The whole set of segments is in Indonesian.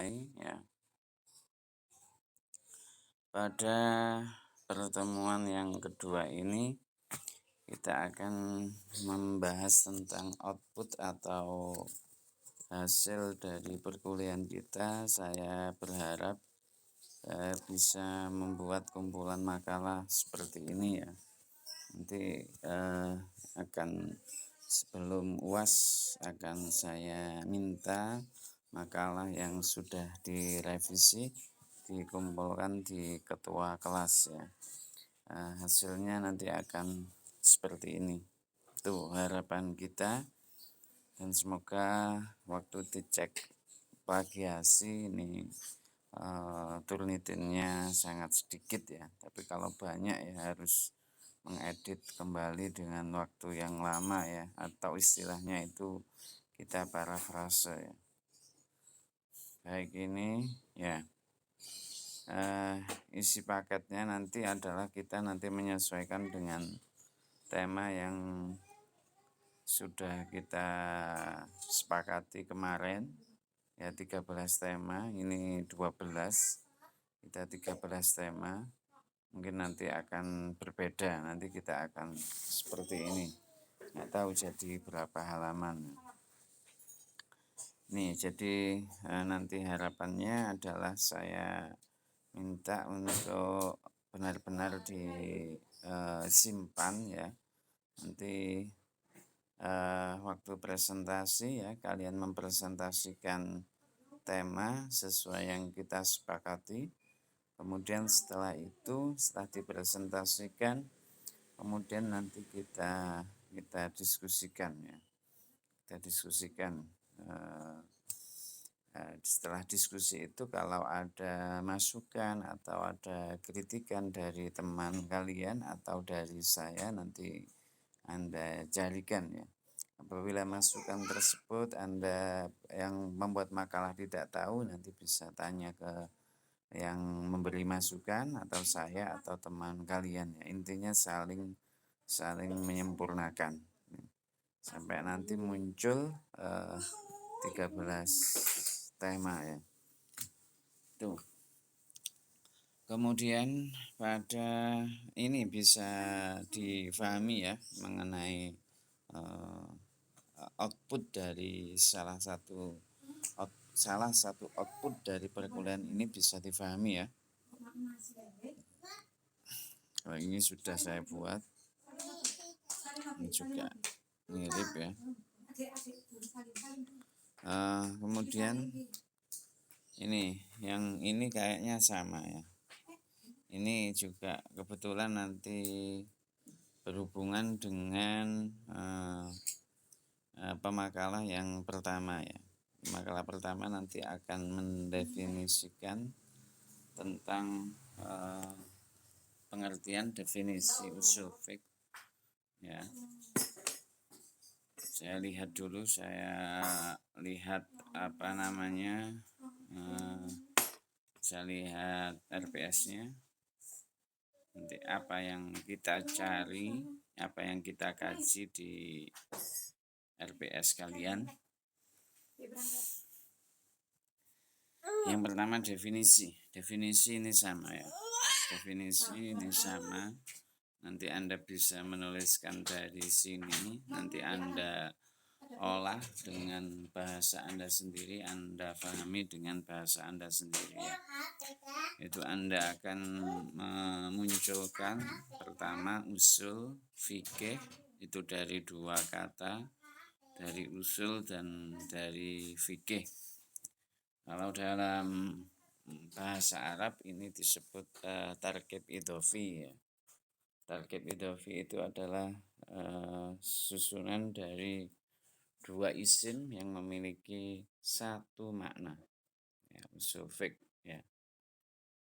ya. Pada pertemuan yang kedua ini kita akan membahas tentang output atau hasil dari perkuliahan kita. Saya berharap bisa membuat kumpulan makalah seperti ini ya. Nanti akan sebelum UAS akan saya minta makalah yang sudah direvisi dikumpulkan di ketua kelas ya. Hasilnya nanti akan seperti ini. Itu harapan kita, dan semoga waktu dicek pagi hasil ini turnitinnya sangat sedikit ya. Tapi kalau banyak ya harus mengedit kembali dengan waktu yang lama ya, atau istilahnya itu kita parafrase ya. Baik, ini ya. Isi paketnya nanti adalah kita nanti menyesuaikan dengan tema yang sudah kita sepakati kemarin ya, 13 tema, ini 12, kita 13 tema. Mungkin nanti akan berbeda, nanti kita akan seperti ini, nggak tahu jadi berapa halaman. Nih, jadi nanti harapannya adalah saya minta untuk benar-benar disimpan ya. Nanti waktu presentasi ya, kalian mempresentasikan tema sesuai yang kita sepakati. Kemudian setelah itu, setelah dipresentasikan, kemudian nanti kita diskusikan ya. Kita diskusikan. Setelah diskusi itu kalau ada masukan atau ada kritikan dari teman kalian atau dari saya, nanti Anda jadikan ya. Apabila masukan tersebut Anda yang membuat makalah tidak tahu, nanti bisa tanya ke yang memberi masukan atau saya atau teman kalian ya. Intinya saling menyempurnakan sampai nanti muncul 13 tema ya. Tuh. Kemudian pada ini bisa difahami ya mengenai output dari salah satu output dari perkuliahan ini bisa difahami ya. Kalau ini sudah saya buat, ini juga mirip ya. Kemudian ini kayaknya sama ya. Ini juga kebetulan nanti berhubungan dengan pemakalah yang pertama ya. Makalah pertama nanti akan mendefinisikan tentang pengertian definisi usul fiqh ya. Saya lihat dulu, saya lihat RPS-nya. Nanti apa yang kita cari, apa yang kita kaji di RPS kalian. Yang pertama definisi ini sama ya. Definisi ini sama. Nanti Anda bisa menuliskan dari sini, nanti Anda olah dengan bahasa Anda sendiri, Anda pahami dengan bahasa Anda sendiri ya. Itu Anda akan memunculkan pertama usul fikih, itu dari dua kata, dari usul dan dari fikih. Kalau dalam bahasa Arab ini disebut tarkib idhofi ya. Tarkib idhofi itu adalah susunan dari dua isim yang memiliki satu makna ya, usul fiqh ya.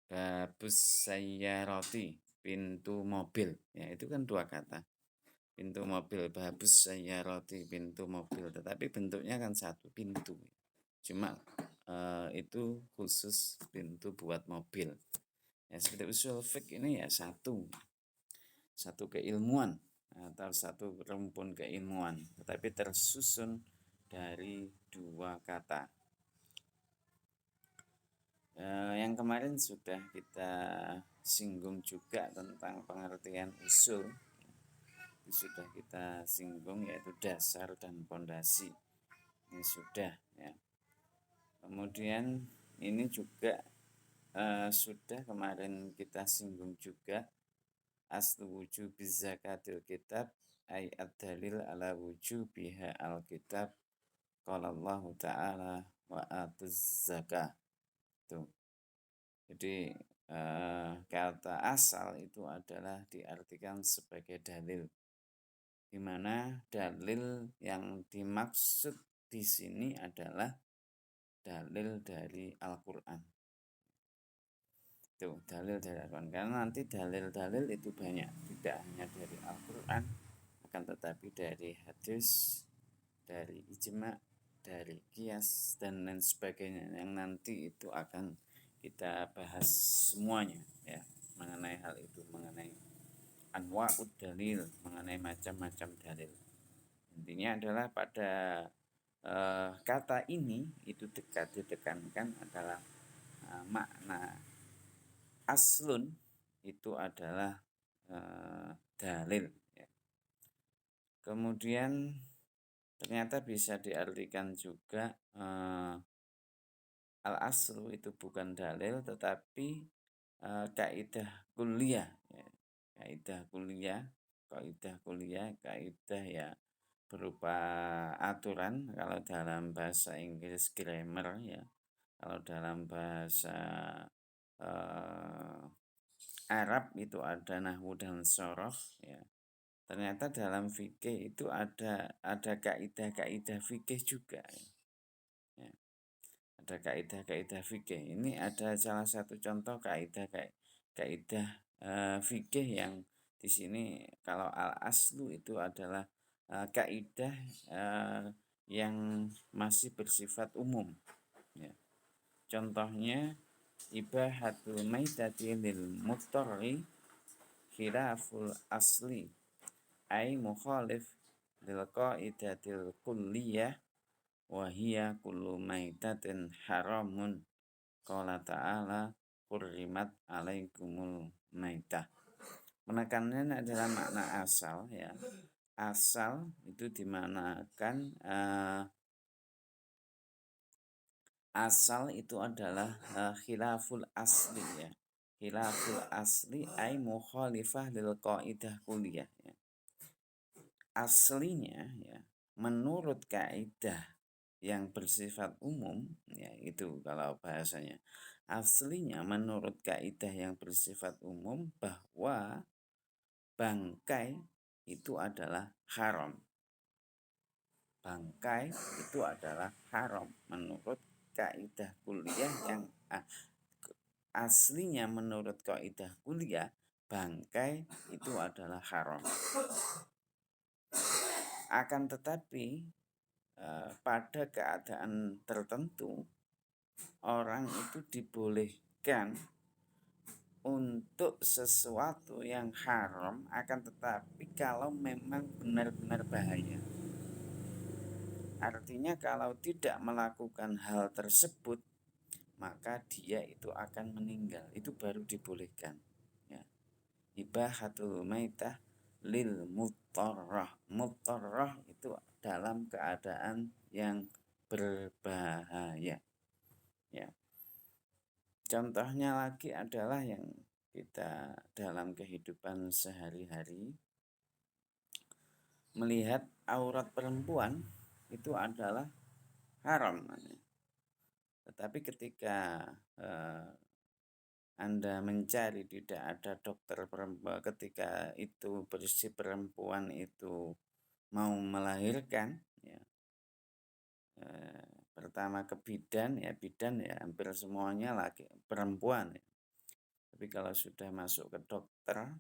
Babus sayyarati, pintu mobil ya, itu kan dua kata, pintu mobil. Babus sayyarati, pintu mobil, tetapi bentuknya kan satu, pintu, cuma itu khusus pintu buat mobil ya. Seperti usul fiqh ini ya satu keilmuan atau satu rumpun keilmuan, tetapi tersusun dari dua kata. yang kemarin sudah kita singgung juga tentang pengertian usul. Sudah kita singgung, yaitu dasar dan pondasi. Ini sudah ya. Kemudian ini juga sudah kemarin kita singgung juga aslu wujubiz zakatil kitab ay ad-dalil ala wujubiha al-kitab qala Allah ta'ala wa atuz zakah. Tuh. Jadi kata asal itu adalah diartikan sebagai dalil, di mana dalil yang dimaksud di sini adalah dalil dari Al-Qur'an. Itu dalil dari Al-Qur'an, karena nanti dalil-dalil itu banyak, tidak hanya dari Al-Qur'an, akan tetapi dari hadis, dari ijma', dari qiyas dan lain sebagainya yang nanti itu akan kita bahas semuanya ya, mengenai hal itu, mengenai anwa'ud dalil, mengenai macam-macam dalil. Intinya adalah pada kata ini itu ditekankan adalah makna aslun itu adalah dalil ya. Kemudian ternyata bisa diartikan juga al-aslu itu bukan dalil tetapi kaidah kuliah ya. Kaidah ya berupa aturan, kalau dalam bahasa Inggris grammar ya, kalau dalam bahasa Arab itu ada nahwu dan shorof ya. Ternyata dalam fikih itu ada kaidah-kaidah fikih juga ya. Ada kaidah-kaidah fikih. Ini ada salah satu contoh kaidah fikih yang di sini, kalau al-aslu itu adalah kaidah yang masih bersifat umum ya. Contohnya ibahatul maitati lil muttarri khilaful asli ay mukhalif lil qaidatil kulliyah wa hiya kullu maitatin haramun qala ta'ala hurrimat alaikumul maitah. Penekanannya adalah makna asal ya. Asal itu dimanakan asal itu adalah khilaful asli ya. Khilaful asli ay mukhalifah lil qaidah kulliyah ya. Aslinya ya menurut kaidah yang bersifat umum ya, itu kalau bahasanya aslinya menurut kaidah yang bersifat umum bahwa bangkai itu adalah haram. Bangkai itu adalah haram menurut kaidah kuliah yang aslinya menurut kaidah kuliah bangkai itu adalah haram. Akan tetapi pada keadaan tertentu orang itu dibolehkan untuk sesuatu yang haram, akan tetapi kalau memang benar-benar bahaya. Artinya kalau tidak melakukan hal tersebut maka dia itu akan meninggal, itu baru dibolehkan ya. Ibahatul maitah lil muttarrah. Muttarrah itu dalam keadaan yang berbahaya ya. Contohnya lagi adalah yang kita dalam kehidupan sehari-hari melihat aurat perempuan itu adalah haram. Tetapi ketika Anda mencari, tidak ada dokter perempuan ketika itu si perempuan itu mau melahirkan ya, pertama ke bidan ya hampir semuanya laki perempuan ya. Tapi kalau sudah masuk ke dokter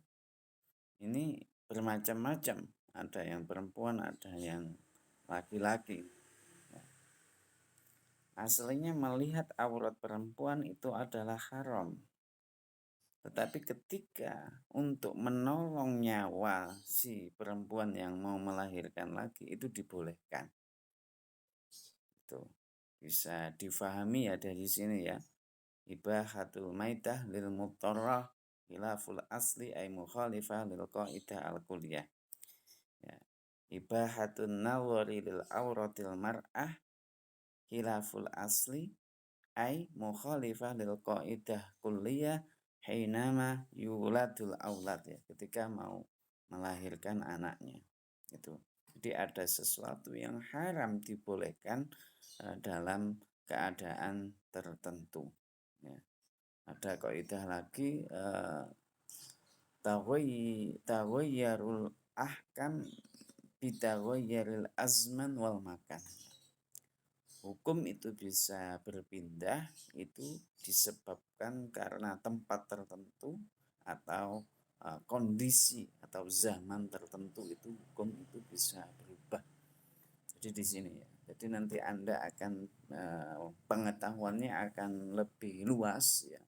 ini bermacam-macam, ada yang perempuan, ada yang laki-laki ya. Aslinya melihat aurat perempuan itu adalah haram. Tetapi ketika untuk menolong nyawa si perempuan yang mau melahirkan lagi itu dibolehkan. Itu bisa difahami ya dari sini ya. ibahatul maitah lil muttarrah khilaful asli ay mukhalifah lil qaidah al kulliyah. Ya. Ibahatun nawari lil auratil mar'ah khilaful asli ay mukhalifah lil qaidah kulliyah hinama yuladul aulad, ya, ketika mau melahirkan anaknya. Itu. Jadi ada sesuatu yang haram dibolehkan dalam keadaan tertentu. Ya. Ada kaidah lagi taghayyarul ahkam bitaghayyaril azman wal makan. Hukum itu bisa berpindah itu disebabkan karena tempat tertentu atau kondisi atau zaman tertentu, itu hukum itu bisa berubah. Jadi di sini ya. Jadi nanti Anda akan pengetahuannya akan lebih luas ya.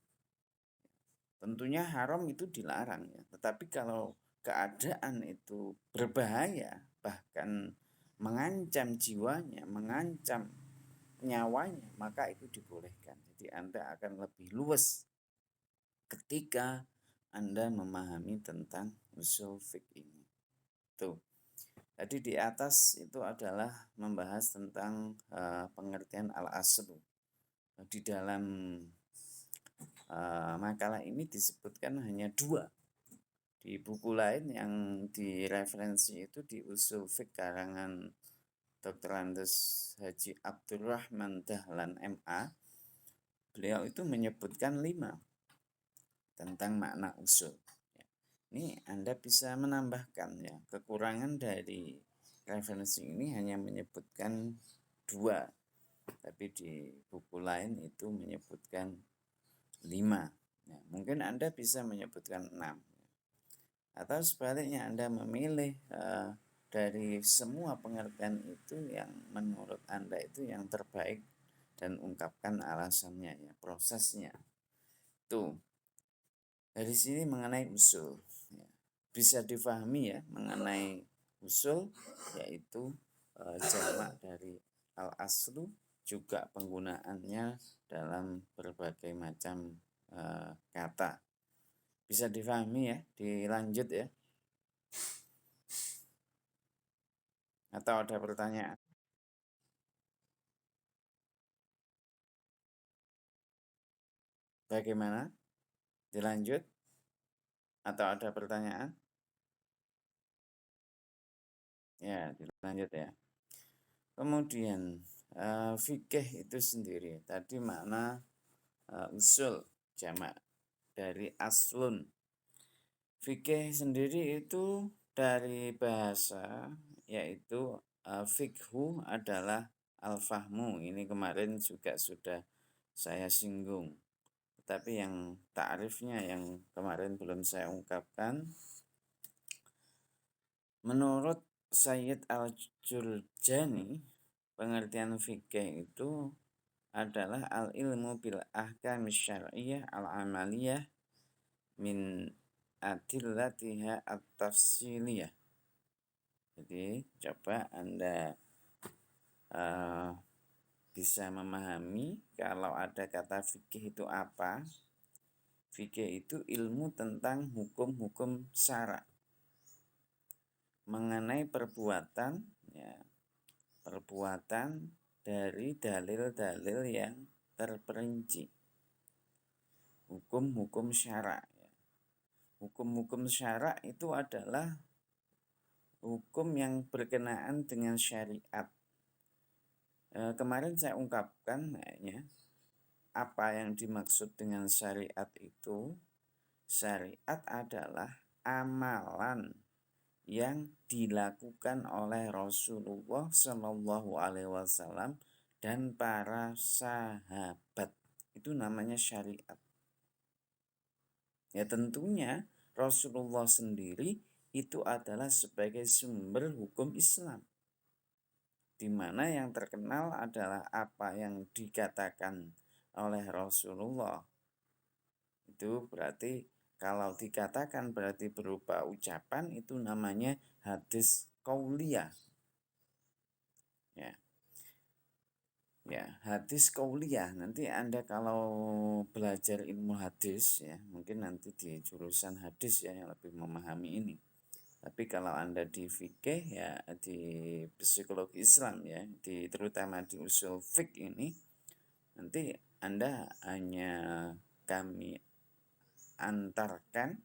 Tentunya haram itu dilarang ya. Tetapi kalau keadaan itu berbahaya, bahkan mengancam jiwanya, mengancam nyawanya, maka itu dibolehkan. Jadi Anda akan lebih luas ketika Anda memahami tentang usul fiqh ini. Tuh. Jadi di atas itu adalah membahas tentang pengertian al-aslu. Di dalam makalah ini disebutkan hanya 2. Di buku lain yang direferensi itu di usul fiqh karangan Dr. Andes Haji Abdurrahman Dahlan MA, beliau itu menyebutkan 5 tentang makna usul. Ini Anda bisa menambahkan ya, kekurangan dari referensi ini hanya menyebutkan 2, tapi di buku lain itu menyebutkan 5. Ya, mungkin Anda bisa menyebutkan 6. Atau sebaliknya Anda memilih dari semua pengertian itu yang menurut Anda itu yang terbaik dan ungkapkan alasannya ya, prosesnya. Tuh. Dari sini mengenai usul ya, bisa difahami ya mengenai usul, yaitu jamak dari al-aslu, juga penggunaannya dalam berbagai macam kata. Bisa difahami ya, dilanjut ya. Atau ada pertanyaan? Bagaimana? Dilanjut? Atau ada pertanyaan? Ya, dilanjut ya. Kemudian fikih itu sendiri. Tadi makna usul jamak dari aslun. Fikih sendiri itu dari bahasa, yaitu fikhu adalah al-fahmu. Ini kemarin juga sudah saya singgung. Tetapi yang ta'rifnya yang kemarin belum saya ungkapkan. Menurut Sayyid Al-Jurjani, pengertian fikih itu adalah al-ilmu bil ahkam syar'iyyah al-amaliyah min adillatiha at-tafsiliyah. Jadi coba Anda bisa memahami kalau ada kata fikih itu apa. Fikih itu ilmu tentang hukum-hukum syara mengenai perbuatan ya, perbuatan dari dalil-dalil yang terperinci. Hukum-hukum syara ya. Hukum-hukum syara itu adalah hukum yang berkenaan dengan syariat. Kemarin saya ungkapkan apa yang dimaksud dengan syariat itu. Syariat adalah amalan yang dilakukan oleh Rasulullah Shallallahu Alaihi Wasallam dan para sahabat. Itu namanya syariat. Ya tentunya Rasulullah sendiri itu adalah sebagai sumber hukum Islam, di mana yang terkenal adalah apa yang dikatakan oleh Rasulullah. Itu berarti kalau dikatakan berarti berupa ucapan, itu namanya hadis qauliyah. Ya. Ya, hadis qauliyah. Nanti Anda kalau belajar ilmu hadis ya, mungkin nanti di jurusan hadis ya yang lebih memahami ini. Tapi kalau Anda di fikih ya, di psikologi Islam ya, terutama di usul fik ini, nanti Anda hanya kami antarkan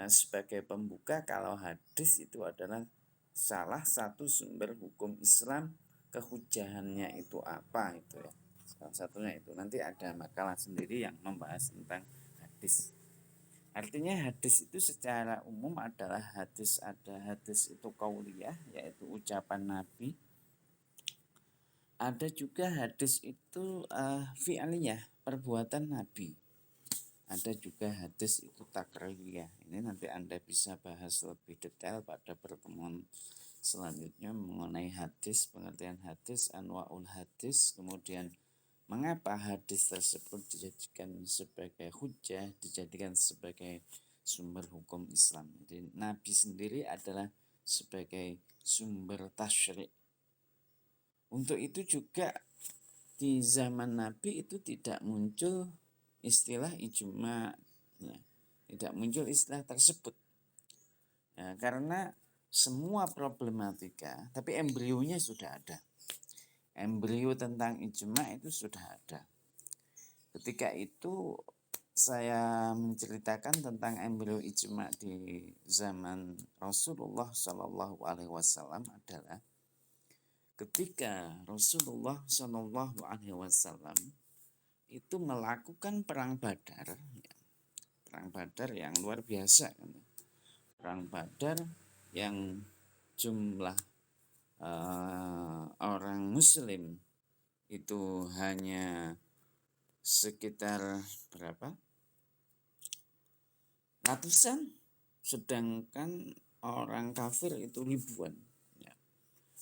sebagai pembuka kalau hadis itu adalah salah satu sumber hukum Islam, kehujahannya itu apa itu ya. Salah satunya itu nanti ada makalah sendiri yang membahas tentang hadis. Artinya hadis itu secara umum adalah hadis, ada hadis itu qauliyah yaitu ucapan Nabi. Ada juga hadis itu fi'liyah, perbuatan Nabi. Ada juga hadis itu takriyah. Ini nanti Anda bisa bahas lebih detail pada pertemuan selanjutnya mengenai hadis, pengertian hadis, anwaul hadis, kemudian mengapa hadis tersebut dijadikan sebagai hujah, dijadikan sebagai sumber hukum Islam. Jadi Nabi sendiri adalah sebagai sumber tasyri'. Untuk itu juga di zaman Nabi itu tidak muncul istilah ijma, ya, tidak muncul istilah tersebut. Ya, karena semua problematika, tapi embrionya sudah ada. Embrio tentang ijma itu sudah ada. Ketika itu saya menceritakan tentang embrio ijma di zaman Rasulullah Shallallahu Alaihi Wasallam adalah ketika Rasulullah Shallallahu Alaihi Wasallam itu melakukan perang Badar, ya, perang Badar yang luar biasa, perang Badar yang jumlah orang Muslim itu hanya sekitar berapa? Ratusan, sedangkan orang kafir itu ribuan. Ya.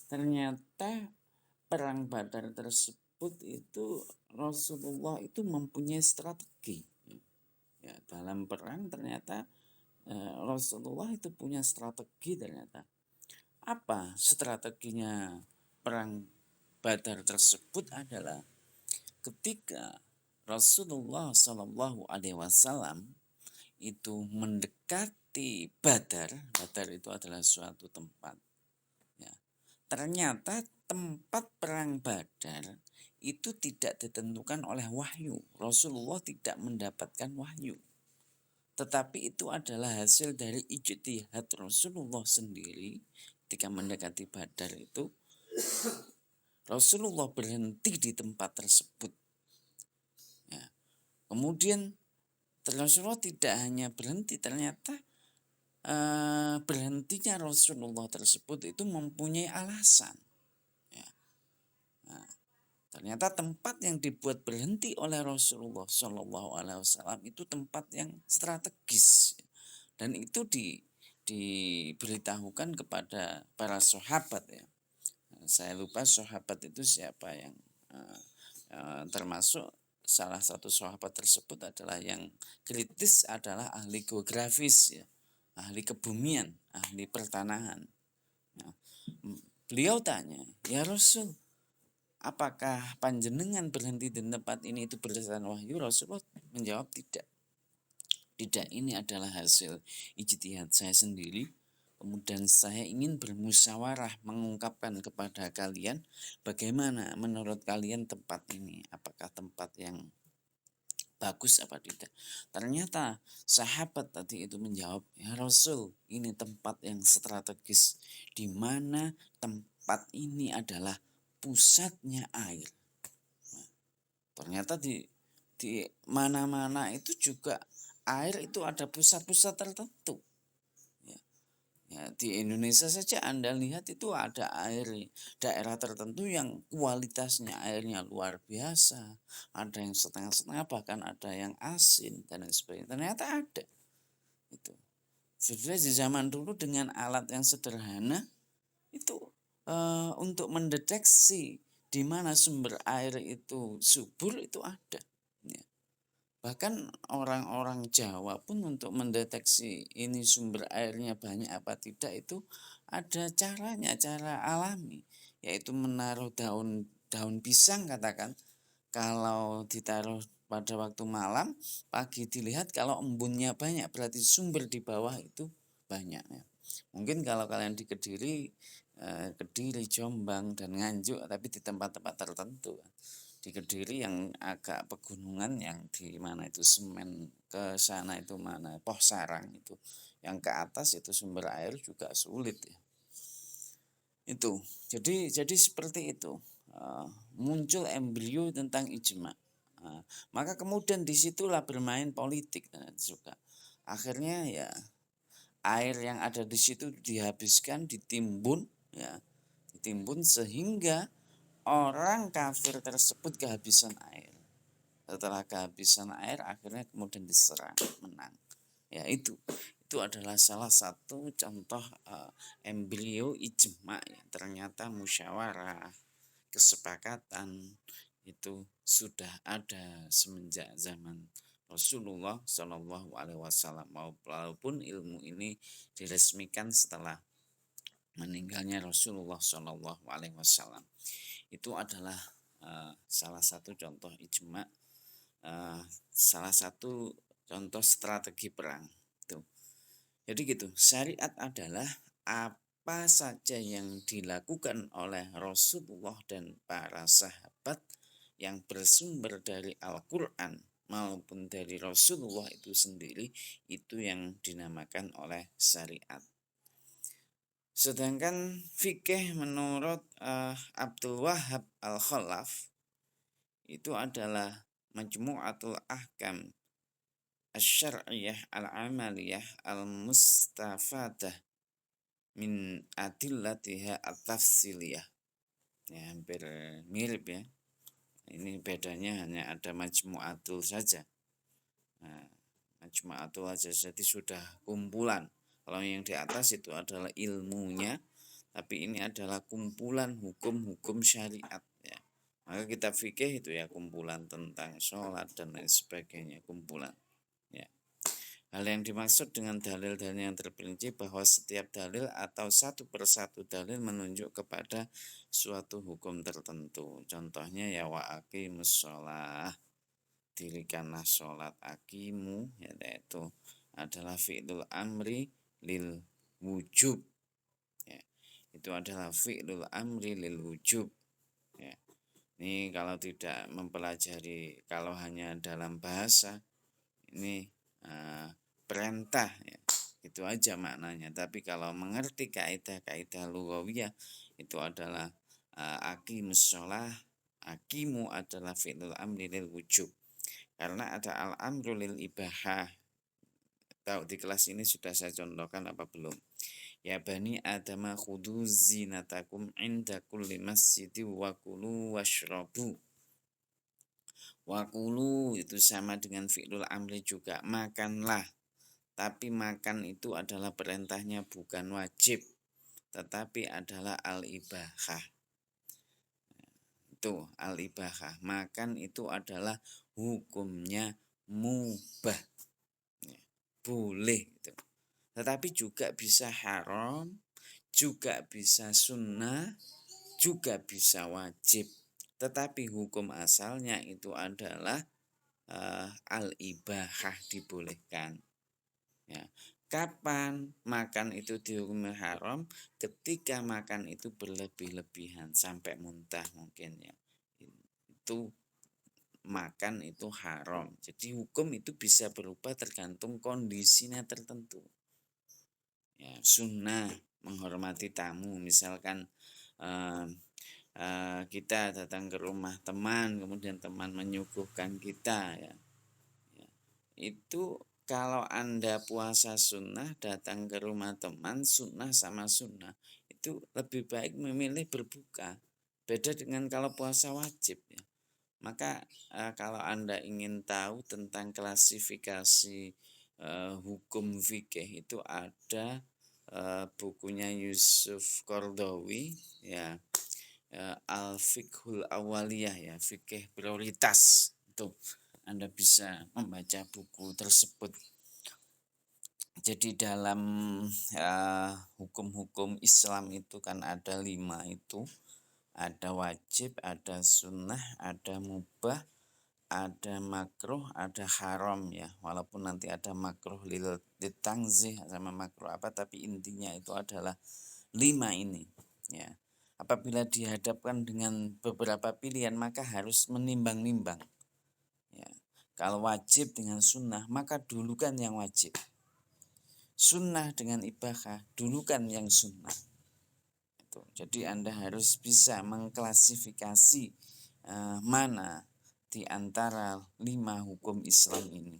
Ternyata perang Badar tersebut itu Rasulullah itu mempunyai strategi. Ya, dalam perang ternyata Rasulullah itu punya strategi ternyata. Apa strateginya perang Badar tersebut adalah ketika Rasulullah Shallallahu Alaihi Wasallam itu mendekati Badar. Badar itu adalah suatu tempat. Ya. Ternyata tempat perang Badar itu tidak ditentukan oleh wahyu. Rasulullah tidak mendapatkan wahyu. Tetapi itu adalah hasil dari ijtihad Rasulullah sendiri. Ketika mendekati Badar itu, Rasulullah berhenti di tempat tersebut. Ya. Kemudian Rasulullah tidak hanya berhenti, ternyata berhentinya Rasulullah tersebut itu mempunyai alasan. Ya. Nah, ternyata tempat yang dibuat berhenti oleh Rasulullah Shallallahu Alaihi Wasallam itu tempat yang strategis, dan itu diberitahukan kepada para sahabat ya. Saya lupa sahabat itu siapa yang termasuk salah satu sahabat tersebut adalah yang kritis adalah ahli geografis ya, ahli kebumian, ahli pertanahan. Ya. Beliau tanya, ya Rasul, apakah panjenengan berhenti di tempat ini itu berdasarkan wahyu? Rasulullah menjawab tidak. Tidak, ini adalah hasil ijtihad saya sendiri. Kemudian saya ingin bermusyawarah mengungkapkan kepada kalian bagaimana menurut kalian tempat ini. Apakah tempat yang bagus apa tidak. Ternyata sahabat tadi itu menjawab, ya Rasul, ini tempat yang strategis, di mana tempat ini adalah pusatnya air. Nah, ternyata di mana-mana itu juga air itu ada pusat-pusat tertentu. Ya, di Indonesia saja Anda lihat itu ada air daerah tertentu yang kualitasnya airnya luar biasa. Ada yang setengah-setengah, bahkan ada yang asin dan lain sebagainya. Ternyata ada. Itu. Sebenarnya di zaman dulu dengan alat yang sederhana itu untuk mendeteksi di mana sumber air itu subur itu ada. Ya. Bahkan orang-orang Jawa pun untuk mendeteksi ini sumber airnya banyak apa tidak itu ada caranya, cara alami, yaitu menaruh daun daun pisang katakan, kalau ditaruh pada waktu malam, pagi dilihat kalau embunnya banyak, berarti sumber di bawah itu banyak ya. Mungkin kalau kalian di Kediri, Jombang, dan Nganjuk, tapi di tempat-tempat tertentu. Di Kediri yang agak pegunungan, yang di mana itu semen, ke sana itu mana, Poh Sarang itu. Yang ke atas itu sumber air juga sulit ya. Itu. Jadi seperti itu. Muncul embrio tentang ijma. Maka kemudian disitulah bermain politik juga. Akhirnya ya air yang ada di situ dihabiskan, ditimbun, ya, ditimbun sehingga orang kafir tersebut kehabisan air. Setelah kehabisan air, akhirnya kemudian diserang, menang. Ya itu adalah salah satu contoh embrio ijma ya. Ternyata musyawarah, kesepakatan itu sudah ada semenjak zaman Rasulullah Shallallahu Alaihi Wasallam, walaupun ilmu ini diresmikan setelah meninggalnya Rasulullah Shallallahu Alaihi Wasallam. Itu adalah salah satu contoh ijma, salah satu contoh strategi perang. Tuh. Jadi gitu, syariat adalah apa saja yang dilakukan oleh Rasulullah dan para sahabat yang bersumber dari Al-Quran maupun dari Rasulullah itu sendiri, itu yang dinamakan oleh syariat. Sedangkan fikih menurut Abdul Wahab Al-Khalaf itu adalah Majmu'atul Ahkam Asy-Syar'iyyah Al-Amaliyah Al-Mustafadah min adillatiha at-tafsiliyah. Ya, hampir mirip ya. Ini bedanya hanya ada majmu'atul saja. Nah, majmu'atul saja, jadi sudah kumpulan. Kalau yang di atas itu adalah ilmunya, tapi ini adalah kumpulan hukum-hukum syariat ya. Maka kita fikih itu ya kumpulan tentang sholat dan lain sebagainya, kumpulan ya. Hal yang dimaksud dengan dalil-dalil yang terperinci bahwa setiap dalil atau satu persatu dalil menunjuk kepada suatu hukum tertentu. Contohnya ya wa aqimus sholah, dirikanlah sholat, aqimu yaitu adalah fi'lul amri lil wujub ya. Itu adalah fi'lul amri lil wujub ya. Ini kalau tidak mempelajari, kalau hanya dalam bahasa ini perintah ya, itu aja maknanya. Tapi kalau mengerti kaidah-kaidah lughawiyah, itu adalah aqimus sholah, aqimu adalah fi'lul amri lil wujub, karena ada al-amru lil ibahah. Tahu di kelas ini sudah saya contohkan apa belum? Ya bani adama khudu zinatakum inda kulli masjidi wa kulu washrabu. Wakulu itu sama dengan fi'lul amri juga, makanlah. Tapi makan itu adalah perintahnya, bukan wajib, tetapi adalah al-ibahah. Itu al-ibahah. Makan itu adalah hukumnya mubah. Boleh. Gitu. Tetapi juga bisa haram, juga bisa sunnah, juga bisa wajib. Tetapi hukum asalnya itu adalah al-ibahah, dibolehkan. Ya. Kapan makan itu dihukumi haram? Ketika makan itu berlebih-lebihan sampai muntah mungkin ya. Itu makan itu haram. Jadi hukum itu bisa berubah tergantung kondisinya tertentu. Ya, sunnah menghormati tamu, misalkan kita datang ke rumah teman, kemudian teman menyuguhkan kita ya. Itu kalau Anda puasa sunnah, datang ke rumah teman, sunnah sama sunnah, itu lebih baik memilih berbuka. Beda dengan kalau puasa wajib ya. Maka kalau Anda ingin tahu tentang klasifikasi hukum fikih, itu ada bukunya Yusuf Qaradawi ya, Al-Fiqhul Awaliyah ya, fikih prioritas. Itu Anda bisa membaca buku tersebut. Jadi dalam hukum-hukum Islam itu kan ada 5 itu. Ada wajib, ada sunnah, ada mubah, ada makruh, ada haram ya. Walaupun nanti ada makruh lil ditangzih sama makruh apa, tapi intinya itu adalah 5 ini ya. Apabila dihadapkan dengan beberapa pilihan maka harus menimbang-nimbang ya. Kalau wajib dengan sunnah maka dulukan yang wajib. Sunnah dengan ibadah dulukan yang sunnah. Jadi Anda harus bisa mengklasifikasi mana di antara 5 hukum Islam ini.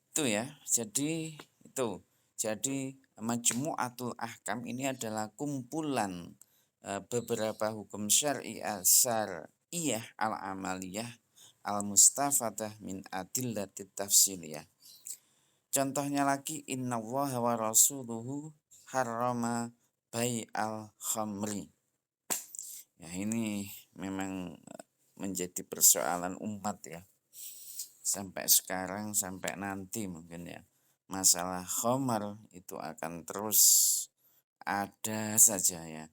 Itu ya. Jadi itu. Jadi Majmu'atul Ahkam ini adalah kumpulan beberapa hukum syar'iyah al-amaliyah al-mustafadah min adillatit tafsiliyah. Contohnya lagi innallaha wa rasuluhu harrama bai'al khamri. Ya ini memang menjadi persoalan umat ya. Sampai sekarang sampai nanti mungkin ya. Masalah khamar itu akan terus ada saja ya.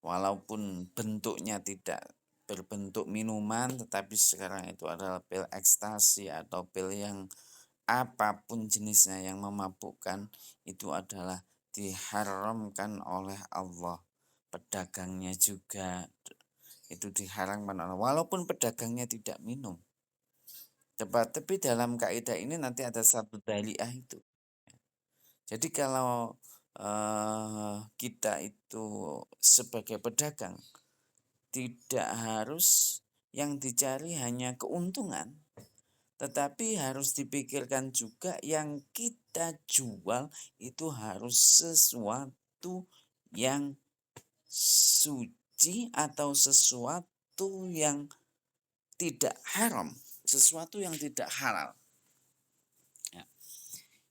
Walaupun bentuknya tidak berbentuk minuman tetapi sekarang itu adalah pil ekstasi atau pil yang apapun jenisnya yang memabukkan itu adalah diharamkan oleh Allah. Pedagangnya juga itu diharamkan oleh Allah. Walaupun pedagangnya tidak minum. Tapi dalam kaidah ini nanti ada satu daliyah itu. Jadi kalau kita itu sebagai pedagang tidak harus yang dicari hanya keuntungan. Tetapi harus dipikirkan juga yang kita jual itu harus sesuatu yang suci atau sesuatu yang tidak haram, sesuatu yang tidak halal. Ya.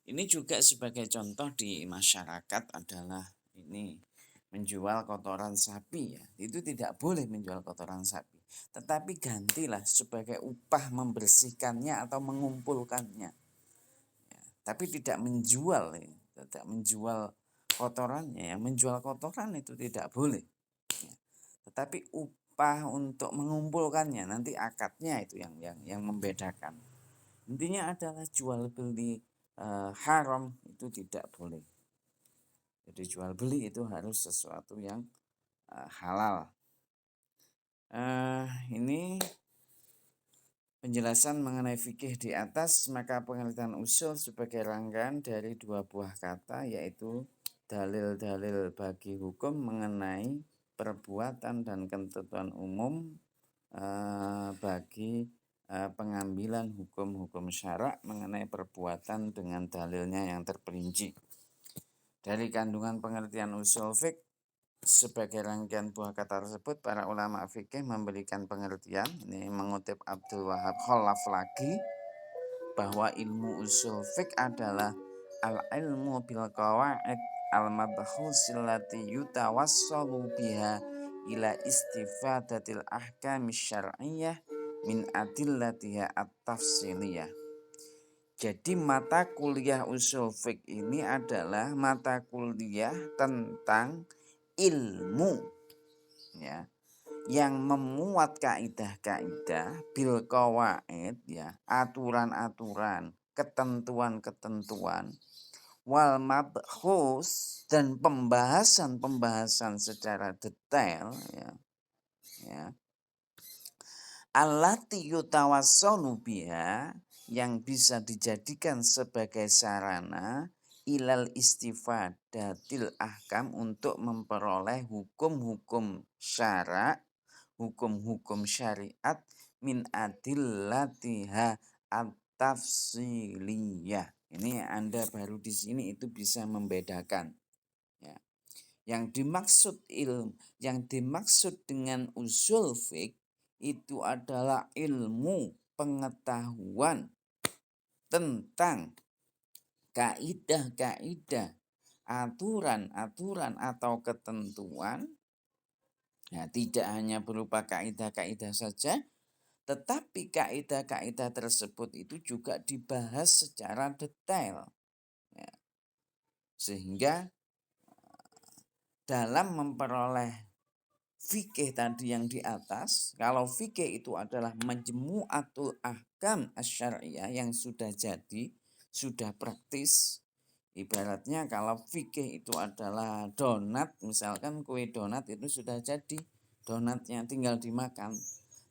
Ini juga sebagai contoh di masyarakat adalah ini menjual kotoran sapi ya. Itu tidak boleh menjual kotoran sapi. Tetapi gantilah sebagai upah membersihkannya atau mengumpulkannya. Ya, tapi tidak menjual ya. Tidak menjual kotorannya ya. Menjual kotoran itu tidak boleh. Ya. Tetapi upah untuk mengumpulkannya nanti akadnya itu yang membedakan. Intinya adalah jual beli haram itu tidak boleh. Jadi jual beli itu harus sesuatu yang halal. Ini penjelasan mengenai fikih di atas, maka pengertian usul sebagai rangkaian dari 2 buah kata yaitu dalil-dalil bagi hukum mengenai perbuatan dan ketentuan umum bagi pengambilan hukum-hukum syarak mengenai perbuatan dengan dalilnya yang terperinci. Dari kandungan pengertian usul fiqh sebagai rangkaian buah kata tersebut, para ulama fikih memberikan pengertian, ini mengutip Abdul Wahab Khalaf lagi, bahwa ilmu usul fiqh adalah al-ilmu bil qawaid al-mabhusil lati yutawassalu biha ila istifadatil ahkam syar'iyyah min adillatiha at-tafsiliyah. Jadi mata kuliah usul fiqh ini adalah mata kuliah tentang ilmu ya yang memuat kaidah-kaidah bil qawaid ya, aturan-aturan, ketentuan-ketentuan wal mabhus dan pembahasan-pembahasan secara detail ya. Allati yutawassalu biha yang bisa dijadikan sebagai sarana ilal istifadatil ahkam untuk memperoleh hukum-hukum syarak, hukum-hukum syariat min adillatiha at-tafsiliyah. Ini Anda baru di sini itu bisa membedakan ya. Yang dimaksud dengan usul fiqh itu adalah ilmu pengetahuan tentang kaidah-kaidah, aturan-aturan atau ketentuan. Nah, tidak hanya berupa kaidah-kaidah saja, tetapi kaidah-kaidah tersebut itu juga dibahas secara detail. Ya. Sehingga dalam memperoleh fikih tadi yang di atas, kalau fikih itu adalah majmu'atul ahkam asyariyah yang sudah jadi, sudah praktis. Ibaratnya kalau fikih itu adalah donat, misalkan kue donat itu sudah jadi, donatnya tinggal dimakan.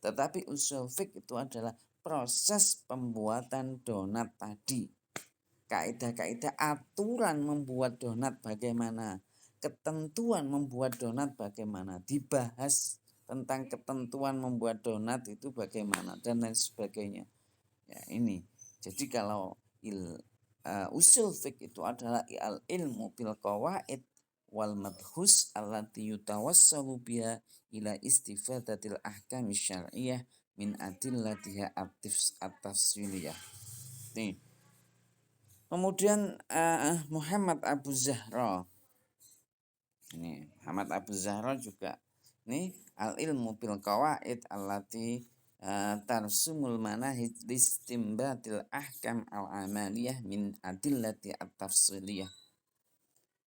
Tetapi usul fikih itu adalah proses pembuatan donat tadi. Kaidah-kaidah aturan membuat donat bagaimana, ketentuan membuat donat bagaimana, dibahas tentang ketentuan membuat donat itu bagaimana dan lain sebagainya. Ya, ini. Jadi kalau usul fiqh itu adalah al ilmu bil qawaid wal madhus allati yutawassalu biha ila istifadatil ahkam syar'iyyah min adillatiha at-tafsiliyah. Nih. Kemudian Muhammad Abu Zahra. Ini Muhammad Abu Zahra juga nih al ilmu bil qawaid allati tarsumul manahij listimbatil ahkam al amaliyah min adillati at-tafsiliyah.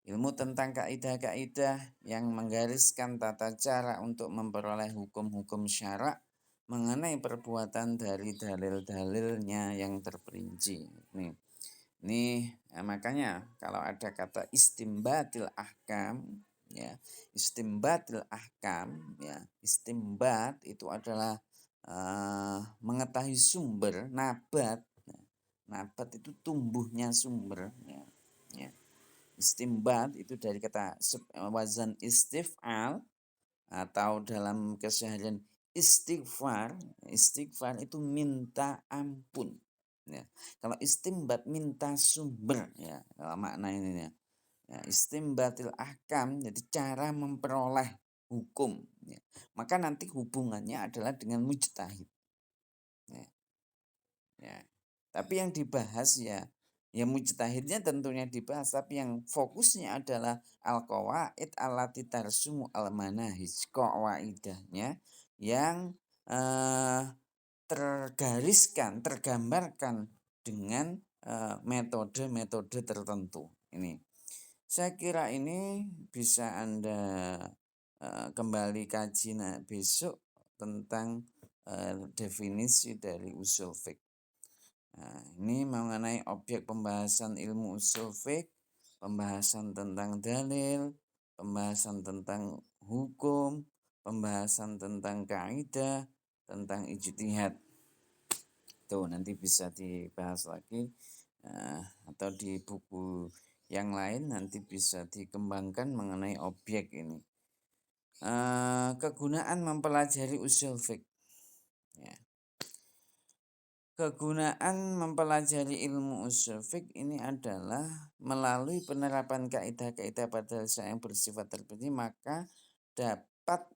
Ilmu tentang kaidah-kaidah yang menggariskan tata cara untuk memperoleh hukum-hukum syarak mengenai perbuatan dari dalil-dalilnya yang terperinci. Makanya kalau ada kata istimbatil ahkam, ya, istimbatil ahkam, ya, istimbat itu adalah mengetahui sumber nabat. Nabat itu tumbuhnya sumber, ya. Istimbat itu dari kata wazan istif'al atau dalam keseharian istighfar. Istighfar itu minta ampun. Ya. Kalau istimbat minta sumber, ya, kalau makna ini ya. Ya, istimbatil ahkam jadi cara memperoleh hukum. Ya. Maka nanti hubungannya adalah dengan mujtahid. Ya. Ya. Tapi yang dibahas ya mujtahidnya tentunya dibahas, tapi yang fokusnya adalah al-qawaid allati tarsumu al-manahij, qawaidahnya yang tergariskan, tergambarkan dengan metode-metode tertentu. Ini saya kira ini bisa Anda kembali kaji besok tentang definisi dari usul fiqh. Nah, ini mengenai objek pembahasan ilmu usul fiqh, pembahasan tentang dalil, pembahasan tentang hukum, pembahasan tentang kaidah, tentang ijtihad. Tuh nanti bisa dibahas lagi atau di buku yang lain nanti bisa dikembangkan mengenai objek ini. Kegunaan mempelajari usul fiqh. Ya. Kegunaan mempelajari ilmu usul fiqh ini adalah melalui penerapan kaidah-kaidah pada dasar yang bersifat tertentu, maka dapat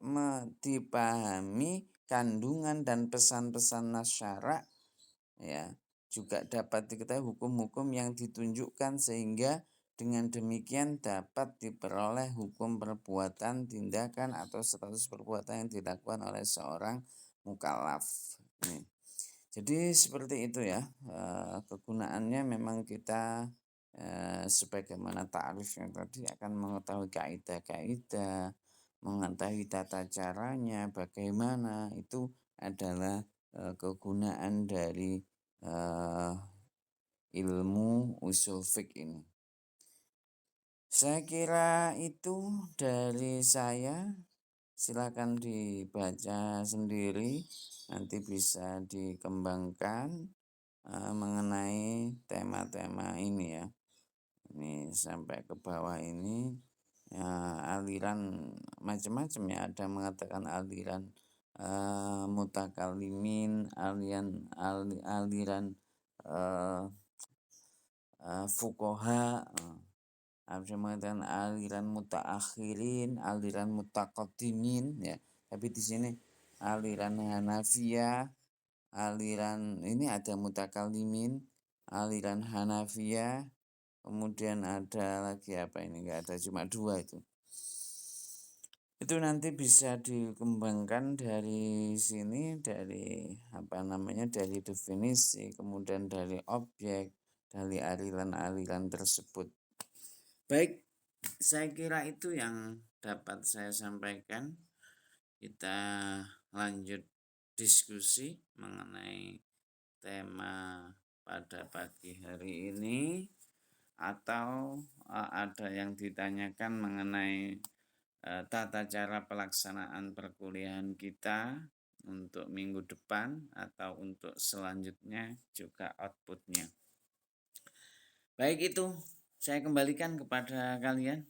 dipahami kandungan dan pesan-pesan nas syara', ya, juga dapat diketahui hukum-hukum yang ditunjukkan sehingga dengan demikian dapat diperoleh hukum perbuatan, tindakan atau status perbuatan yang dilakukan oleh seorang mukallaf. Jadi seperti itu ya, kegunaannya memang kita sebagaimana ta'rifnya tadi akan mengetahui kaidah-kaidah, mengetahui tata caranya bagaimana, itu adalah kegunaan dari ilmu usul fiqh ini. Saya kira itu dari saya. Silakan dibaca sendiri, nanti bisa dikembangkan mengenai tema-tema ini ya. Ini sampai ke bawah ini aliran macam-macam ya, ada mengatakan aliran mutakalimin, aliran fuqaha, ada mengatakan aliran mutaakhirin, aliran mutaqaddimin ya. Tapi di sini aliran Hanafiyah, aliran ini ada mutakallimin, aliran Hanafiyah, kemudian ada lagi apa ini, enggak ada, cuma dua itu. Itu nanti bisa dikembangkan dari sini, dari dari definisi, kemudian dari objek, dari aliran-aliran tersebut. Baik, saya kira itu yang dapat saya sampaikan. kita lanjut diskusi mengenai tema pada pagi hari ini, atau ada yang ditanyakan mengenai tata cara pelaksanaan perkuliahan kita untuk minggu depan atau untuk selanjutnya juga outputnya. Baik, itu saya kembalikan kepada kalian.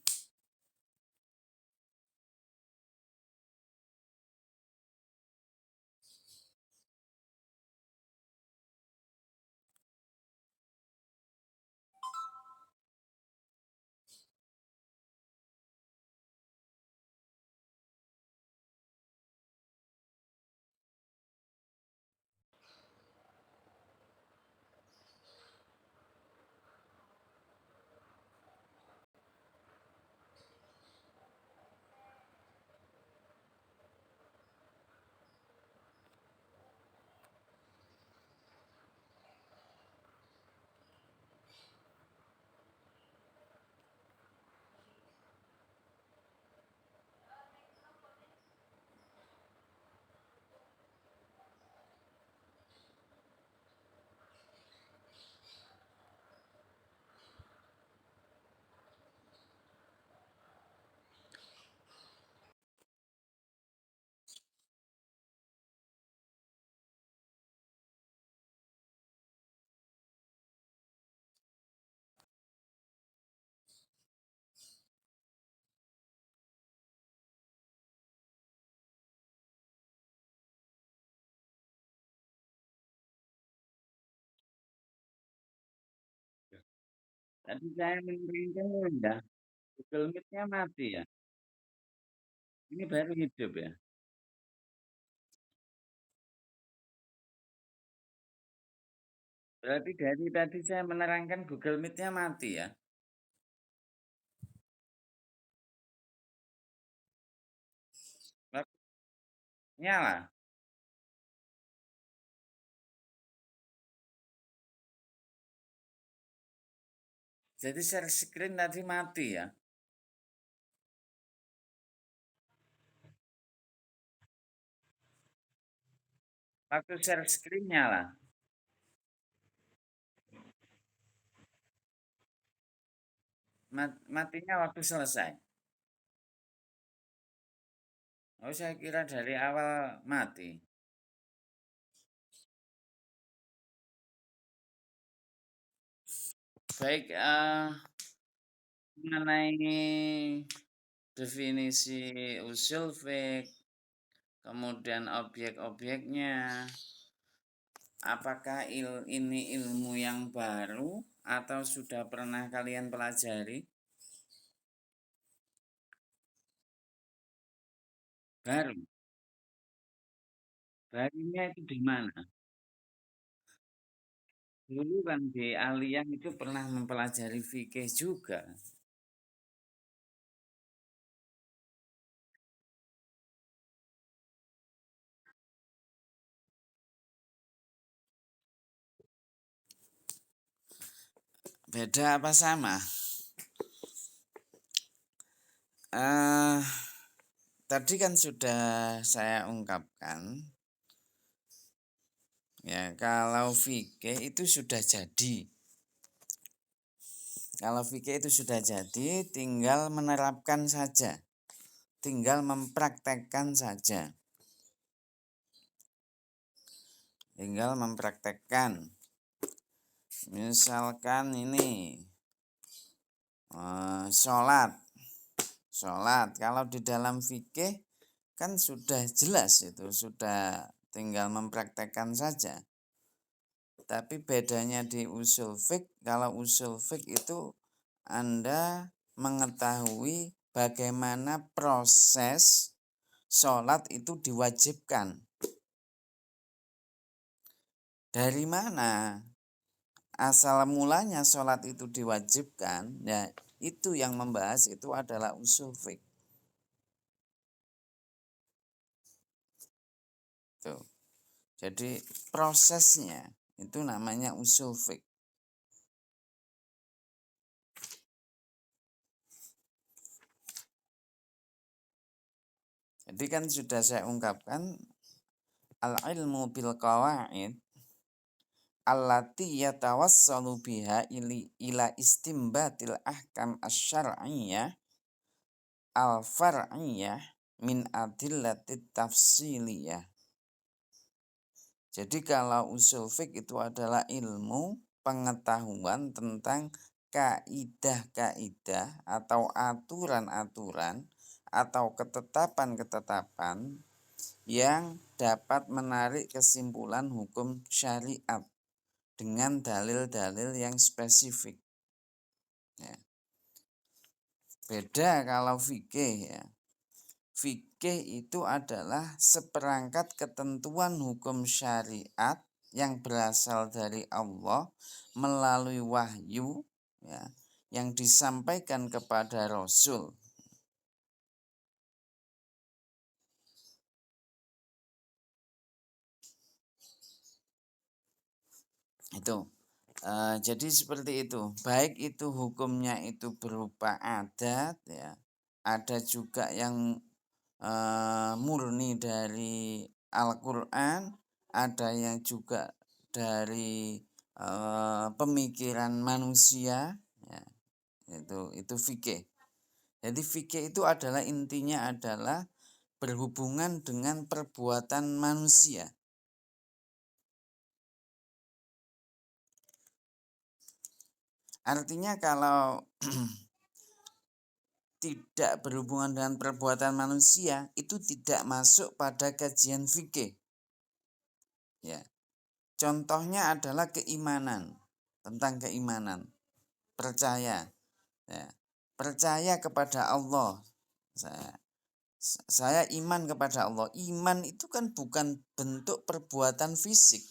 Tadi saya menerangkan ya, Google Meet-nya mati ya. Ini baru hidup ya. Berarti dari tadi saya menerangkan Google Meet-nya mati ya. Nyala. Jadi share screen tadi mati ya. Waktu share screen nyala. Matinya waktu selesai. Oh, saya kira dari awal mati. Baik, mengenai definisi usul fiqh, kemudian objek-objeknya, apakah ini ilmu yang baru atau sudah pernah kalian pelajari? Baru. Barunya itu di mana? Dulu kan di Aliyah itu pernah mempelajari fikih juga. Beda apa sama? Eh, tadi kan sudah saya ungkapkan, ya kalau fikih itu sudah jadi. Kalau fikih itu sudah jadi, tinggal menerapkan saja, tinggal mempraktekkan saja, tinggal mempraktekkan. Misalkan ini sholat, kalau di dalam fikih kan sudah jelas itu, sudah tinggal mempraktekkan saja. Tapi bedanya di usul fiqh, kalau usul fiqh itu Anda mengetahui bagaimana proses sholat itu diwajibkan. Dari mana asal mulanya sholat itu diwajibkan, ya itu yang membahas itu adalah usul fiqh. Tuh. Jadi prosesnya itu namanya usul fiqh. Jadi kan sudah saya ungkapkan al-ilmu bil qawaid allati yatawassalu biha ila istimbatil ahkam asy-syar'iyyah al-far'iyyah min adillatit tafsiliyah. Jadi kalau usul fiqh itu adalah ilmu pengetahuan tentang kaidah-kaidah atau aturan-aturan atau ketetapan-ketetapan yang dapat menarik kesimpulan hukum syariat dengan dalil-dalil yang spesifik. Ya. Beda kalau fikih ya. Fikih itu adalah seperangkat ketentuan hukum syariat yang berasal dari Allah melalui wahyu ya, yang disampaikan kepada Rasul. Itu. Jadi seperti itu. Baik itu hukumnya itu berupa adat ya. Ada juga yang murni dari Al-Quran, ada yang juga dari pemikiran manusia ya, itu fikih. Jadi fikih itu adalah intinya adalah berhubungan dengan perbuatan manusia. Artinya kalau tidak berhubungan dengan perbuatan manusia itu tidak masuk pada kajian fikih. Ya. Contohnya adalah keimanan, tentang keimanan, percaya. Ya. Percaya kepada Allah. Saya iman kepada Allah. Iman itu kan bukan bentuk perbuatan fisik.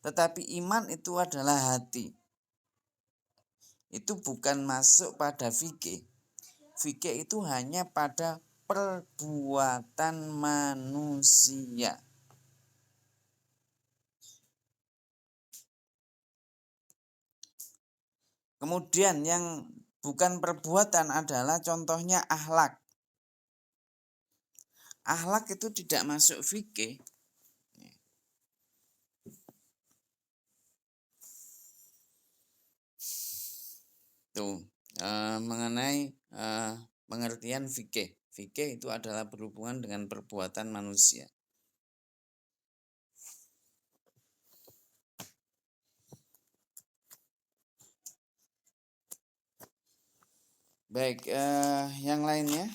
Tetapi iman itu adalah hati. Itu bukan masuk pada fikih. Fikih itu hanya pada perbuatan manusia. Kemudian yang bukan perbuatan adalah contohnya akhlak. Akhlak itu tidak masuk fikih. Tuh, mengenai pengertian fikih. Fikih itu adalah berhubungan dengan perbuatan manusia. Baik, yang lainnya.